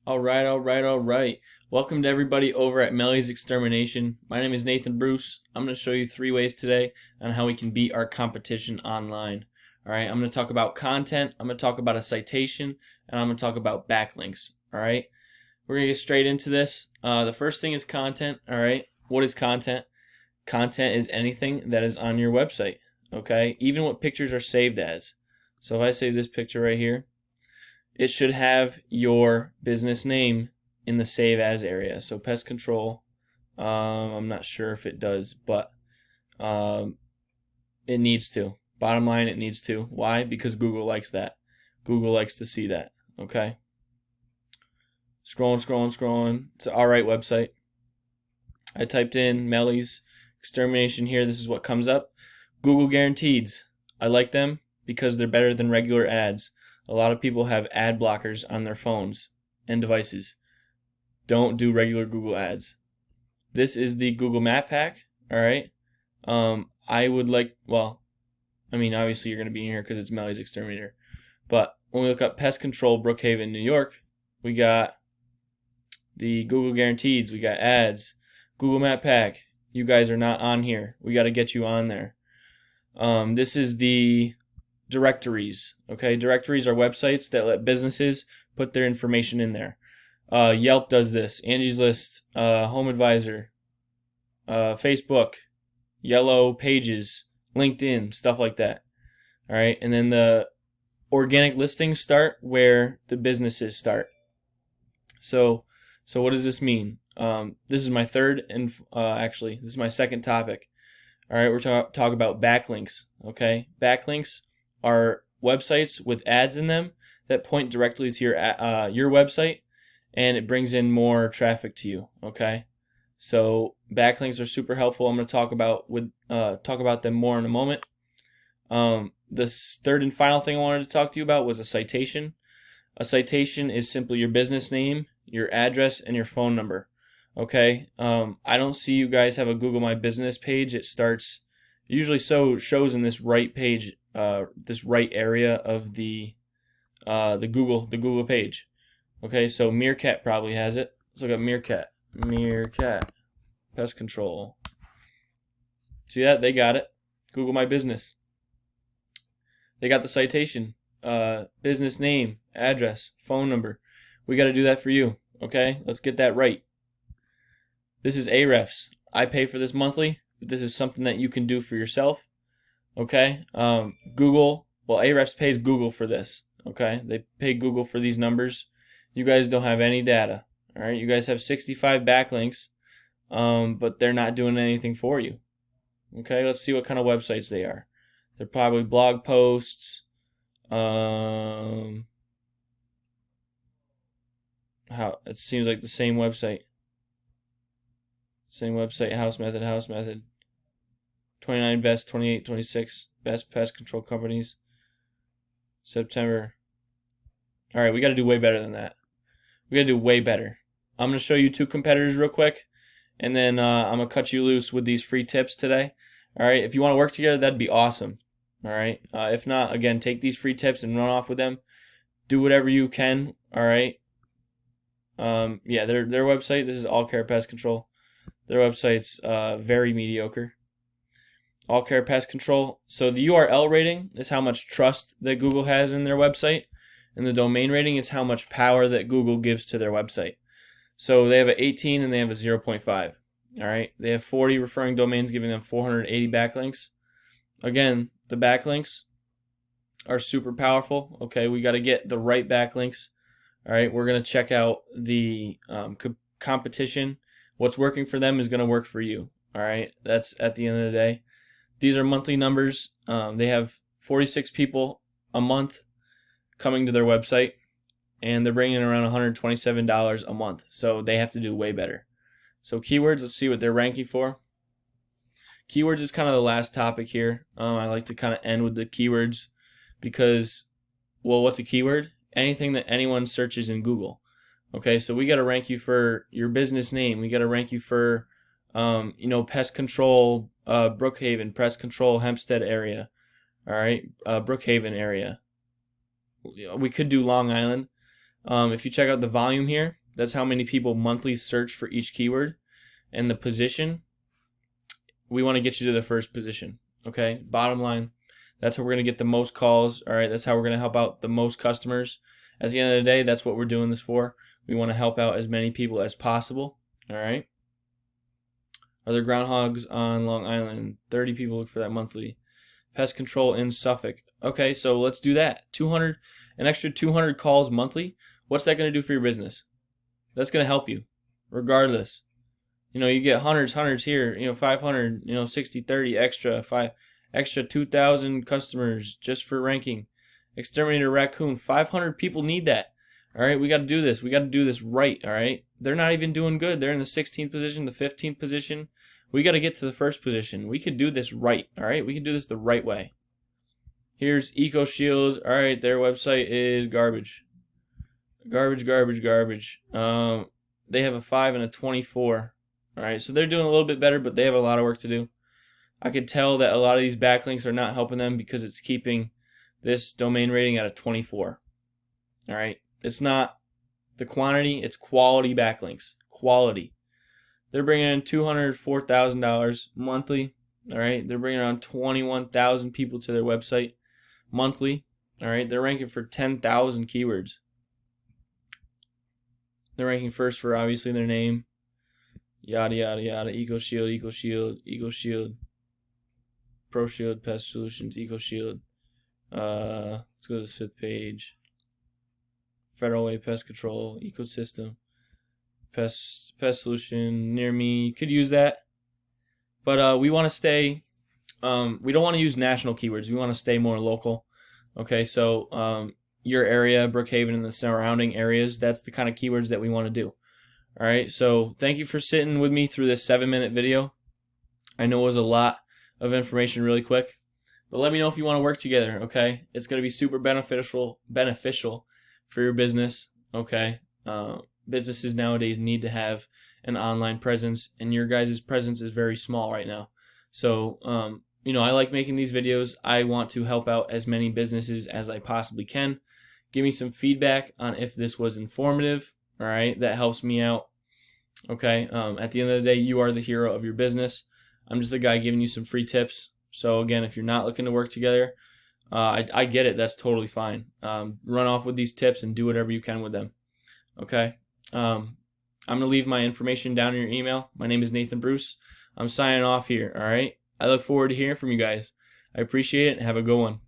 All right. Welcome to everybody over at Melly's Extermination. My name is Nathan Bruce. I'm going to show you 3 ways today on how we can beat our competition online. All right, I'm going to talk about content, I'm going to talk about a citation, and I'm going to talk about backlinks. All right, we're going to get straight into this. The first thing is content. All right, what is content? Content is anything that is on your website. Okay, even what pictures are saved as. So if I save this picture right here, it should have your business name in the save as area. So pest control, I'm not sure if it does, but it needs to. Bottom line, it needs to. Why? Because Google likes that. Google likes to see that. Okay. Scrolling. It's an alright website. I typed in Melly's Extermination here. This is what comes up. Google guaranteed. I like them because they're better than regular ads. A lot of people have ad blockers on their phones and devices. Don't do regular Google ads. This is the Google Map Pack. All right. I would like, obviously you're going to be in here because it's Melly's Exterminator. But when we look up pest control, Brookhaven, New York, we got the Google guarantees. We got ads. Google Map Pack. You guys are not on here. We got to get you on there. This is the directories. Okay, directories are websites that let businesses put their information in there. Yelp does this. Angie's List, Home Advisor, Facebook, Yellow Pages, LinkedIn, stuff like that. All right, and then the organic listings start where the businesses start. So what does this mean? This is my third and actually this is my second topic. All right, we're talking about backlinks. Okay, backlinks are websites with ads in them that point directly to your website, and it brings in more traffic to you. Okay, so backlinks are super helpful. I'm going to talk about them more in a moment. The third and final thing I wanted to talk to you about was a citation. A citation is simply your business name, your address, and your phone number. Okay, I don't see you guys have a Google My Business page. It usually shows in this right page, this right area of the Google page. Okay, so Meerkat probably has it. Let's look at Meerkat, pest control. See that? They got it. Google My Business. They got the citation, business name, address, phone number. We got to do that for you. Okay, let's get that right. This is Ahrefs. I pay for this monthly, but this is something that you can do for yourself. Okay, Ahrefs pays Google for this. Okay, they pay Google for these numbers. You guys don't have any data. All right, you guys have 65 backlinks, but they're not doing anything for you. Okay, let's see what kind of websites they are. They're probably blog posts. It seems like the same website. House method. 29 best, 28, 26 best pest control companies. September. All right, we got to do way better than that. We got to do way better. I'm going to show you 2 competitors real quick, and then I'm going to cut you loose with these free tips today. All right, if you want to work together, that'd be awesome. All right, if not, again, take these free tips and run off with them. Do whatever you can. All right. Their website. This is All Care Pest Control. Their website's very mediocre. All Care Pest Control. So the URL rating is how much trust that Google has in their website, and the domain rating is how much power that Google gives to their website. So they have an 18 and they have a 0.5. All right. They have 40 referring domains, giving them 480 backlinks. Again, the backlinks are super powerful. Okay, we got to get the right backlinks. All right, we're going to check out the competition. What's working for them is going to work for you. All right, that's at the end of the day. These are monthly numbers. They have 46 people a month coming to their website, and they're bringing in around $127 a month. So they have to do way better. So keywords, let's see what they're ranking for. Keywords is kind of the last topic here. I like to kind of end with the keywords because, well, what's a keyword? Anything that anyone searches in Google. Okay, so we got to rank you for your business name. We got to rank you for, pest control, Brookhaven, pest control, Hempstead area. All right, Brookhaven area. We could do Long Island. If you check out the volume here, that's how many people monthly search for each keyword. And the position, we want to get you to the first position. Okay, bottom line, that's how we're going to get the most calls. All right, that's how we're going to help out the most customers. At the end of the day, that's what we're doing this for. We want to help out as many people as possible. All right. Are there groundhogs on Long Island? 30 people look for that monthly. Pest control in Suffolk. Okay, so let's do that. An extra 200 calls monthly. What's that going to do for your business? That's going to help you, regardless. You get hundreds here. 500. 60, 30 extra 2,000 customers just for ranking. Exterminator raccoon. 500 people need that. All right, we got to do this. We got to do this right. All right, they're not even doing good. They're in the 16th position, the 15th position. We got to get to the first position. We could do this right. All right, we can do this the right way. Here's EcoShield. All right, their website is garbage. Garbage. They have a 5 and a 24. All right, so they're doing a little bit better, but they have a lot of work to do. I could tell that a lot of these backlinks are not helping them because it's keeping this domain rating at a 24. All right, it's not the quantity, it's quality backlinks. Quality. They're bringing in $204,000 monthly. All right, they're bringing around 21,000 people to their website monthly. All right, they're ranking for 10,000 keywords. They're ranking first for obviously their name. Yada yada yada. EcoShield. ProShield, Pest Solutions, EcoShield. Let's go to this 5th page. Federal Way Pest Control, Ecosystem, Pest Solution near me. Could use that, but we want to stay. We don't want to use national keywords. We want to stay more local. Okay, so your area, Brookhaven, and the surrounding areas. That's the kind of keywords that we want to do. All right. So thank you for sitting with me through this 7-minute video. I know it was a lot of information really quick, but let me know if you want to work together. Okay, it's going to be super beneficial for your business. Okay, businesses nowadays need to have an online presence, and your guys' presence is very small right now. So I like making these videos. I want to help out as many businesses as I possibly can. Give me some feedback on if this was informative. All right, that helps me out. Okay, at the end of the day, you are the hero of your business. I'm just the guy giving you some free tips. So again, if you're not looking to work together, I get it. That's totally fine. Run off with these tips and do whatever you can with them. Okay. I'm going to leave my information down in your email. My name is Nathan Bruce. I'm signing off here. All right. I look forward to hearing from you guys. I appreciate it. Have a good one.